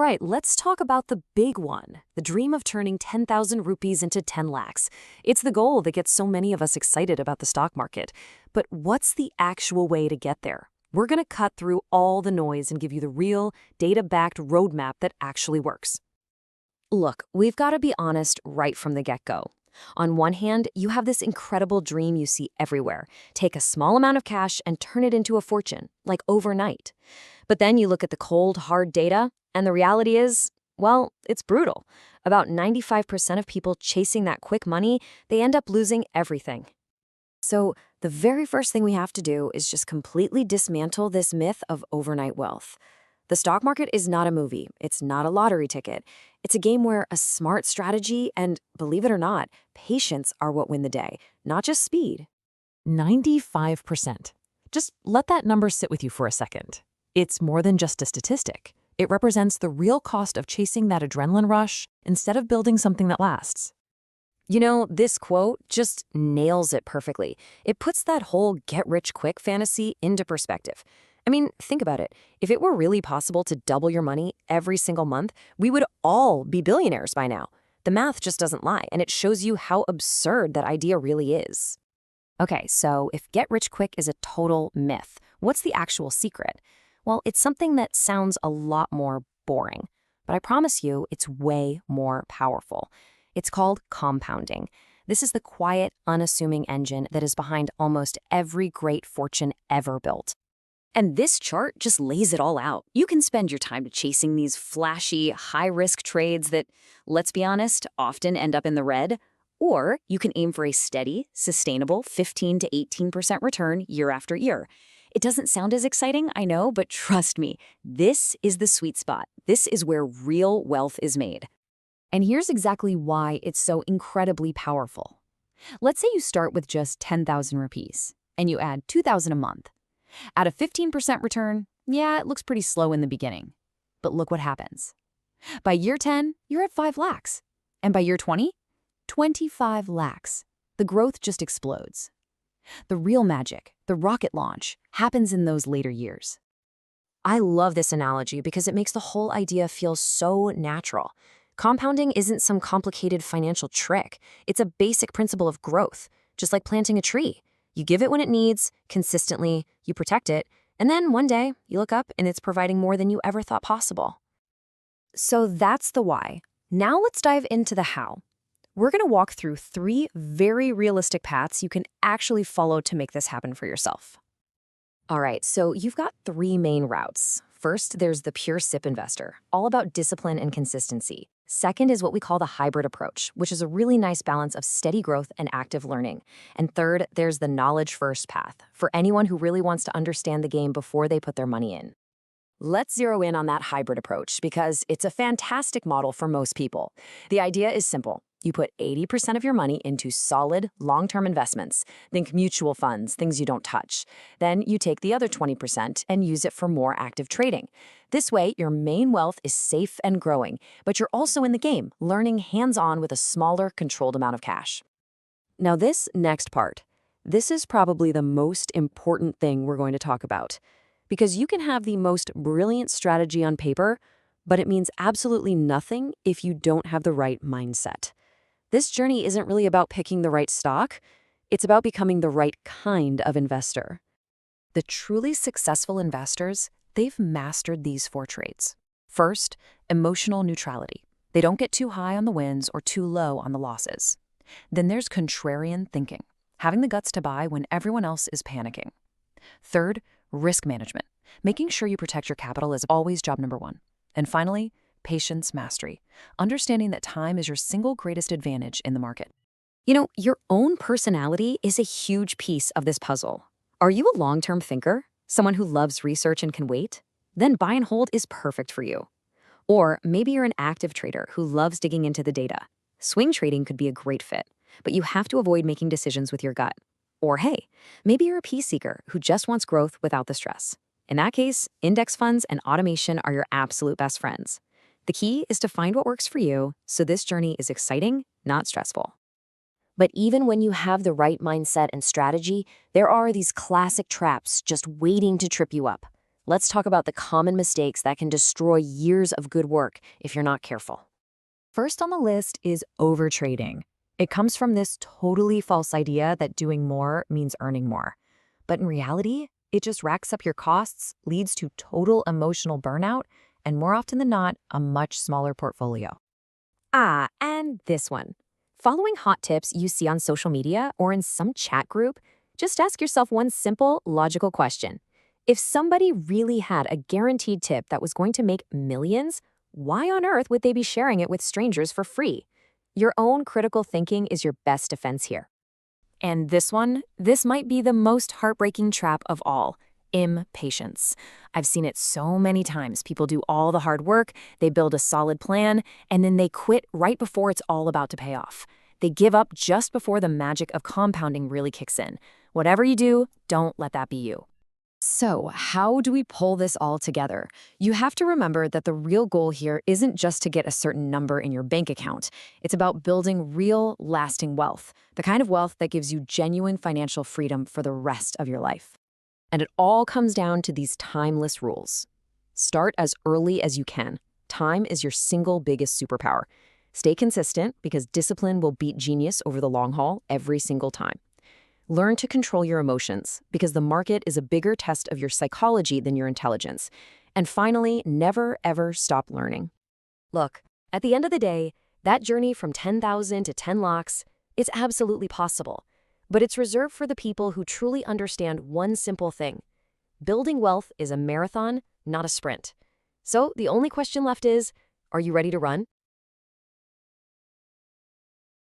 right, let's talk about the big one, the dream of turning 10,000 rupees into 10 lakhs. It's the goal that gets so many of us excited about the stock market. But what's the actual way to get there? We're going to cut through all the noise and give you the real, data-backed roadmap that actually works. Look, we've got to be honest right from the get-go. On one hand, you have this incredible dream you see everywhere. Take a small amount of cash and turn it into a fortune, like overnight. But then you look at the cold, hard data, and the reality is, well, it's brutal. About 95% of people chasing that quick money, they end up losing everything. So the very first thing we have to do is just completely dismantle this myth of overnight wealth. The stock market is not a movie. It's not a lottery ticket. It's a game where a smart strategy and, believe it or not, patience are what win the day, not just speed. 95%. Just let that number sit with you for a second. It's more than just a statistic. It represents the real cost of chasing that adrenaline rush instead of building something that lasts. You know, this quote just nails it perfectly. It puts that whole get-rich-quick fantasy into perspective. I mean, think about it. If it were really possible to double your money every single month, we would all be billionaires by now. The math just doesn't lie, and it shows you how absurd that idea really is. Okay, so if get-rich-quick is a total myth, what's the actual secret? Well, it's something that sounds a lot more boring, but I promise you it's way more powerful. It's called compounding. This is the quiet, unassuming engine that is behind almost every great fortune ever built. And this chart just lays it all out. You can spend your time chasing these flashy, high-risk trades that, let's be honest, often end up in the red, or you can aim for a steady, sustainable 15 to 18% return year after year. It doesn't sound as exciting, I know, but trust me, this is the sweet spot. This is where real wealth is made. And here's exactly why it's so incredibly powerful. Let's say you start with just 10,000 rupees, and you add 2,000 a month. At a 15% return, yeah, it looks pretty slow in the beginning. But look what happens. By year 10, you're at 5 lakhs. And by year 20, 25 lakhs. The growth just explodes. The real magic, the rocket launch, happens in those later years. I love this analogy because it makes the whole idea feel so natural. Compounding isn't some complicated financial trick. It's a basic principle of growth, just like planting a tree. You give it when it needs, consistently, you protect it, and then one day you look up and it's providing more than you ever thought possible. So that's the why. Now let's dive into the how. We're going to walk through 3 very realistic paths you can actually follow to make this happen for yourself. All right, so you've got 3 main routes. First, there's the pure SIP investor, all about discipline and consistency. Second is what we call the hybrid approach, which is a really nice balance of steady growth and active learning. And third, there's the knowledge-first path, for anyone who really wants to understand the game before they put their money in. Let's zero in on that hybrid approach because it's a fantastic model for most people. The idea is simple. You put 80% of your money into solid, long-term investments. Think mutual funds, things you don't touch. Then you take the other 20% and use it for more active trading. This way, your main wealth is safe and growing, but you're also in the game, learning hands-on with a smaller, controlled amount of cash. Now this next part, this is probably the most important thing we're going to talk about. Because you can have the most brilliant strategy on paper, but it means absolutely nothing if you don't have the right mindset. This journey isn't really about picking the right stock. It's about becoming the right kind of investor. The truly successful investors, they've mastered these 4 traits. First, emotional neutrality. They don't get too high on the wins or too low on the losses. Then there's contrarian thinking, having the guts to buy when everyone else is panicking. Third, risk management. Making sure you protect your capital is always job number 1. And finally, patience mastery, understanding that time is your single greatest advantage in the market. You know, your own personality is a huge piece of this puzzle. Are you a long-term thinker? Someone who loves research and can wait? Then buy and hold is perfect for you. Or maybe you're an active trader who loves digging into the data. Swing trading could be a great fit, but you have to avoid making decisions with your gut. Or hey, maybe you're a peace seeker who just wants growth without the stress. In that case, index funds and automation are your absolute best friends. The key is to find what works for you, so this journey is exciting, not stressful. But even when you have the right mindset and strategy, there are these classic traps just waiting to trip you up. Let's talk about the common mistakes that can destroy years of good work if you're not careful. First on the list is overtrading. It comes from this totally false idea that doing more means earning more. But in reality, it just racks up your costs, leads to total emotional burnout, and more often than not, a much smaller portfolio. And this one. Following hot tips you see on social media or in some chat group, just ask yourself one simple, logical question. If somebody really had a guaranteed tip that was going to make millions, why on earth would they be sharing it with strangers for free? Your own critical thinking is your best defense here. And this might be the most heartbreaking trap of all. Impatience. I've seen it so many times. People do all the hard work, they build a solid plan, and then they quit right before it's all about to pay off. They give up just before the magic of compounding really kicks in. Whatever you do, don't let that be you. So, how do we pull this all together? You have to remember that the real goal here isn't just to get a certain number in your bank account. It's about building real, lasting wealth, the kind of wealth that gives you genuine financial freedom for the rest of your life. And it all comes down to these timeless rules. Start as early as you can. Time is your single biggest superpower. Stay consistent because discipline will beat genius over the long haul every single time. Learn to control your emotions because the market is a bigger test of your psychology than your intelligence. And finally, never ever stop learning. Look, at the end of the day, that journey from 10,000 to 10 lakhs, it's absolutely possible. But it's reserved for the people who truly understand one simple thing. Building wealth is a marathon, not a sprint. So the only question left is, are you ready to run?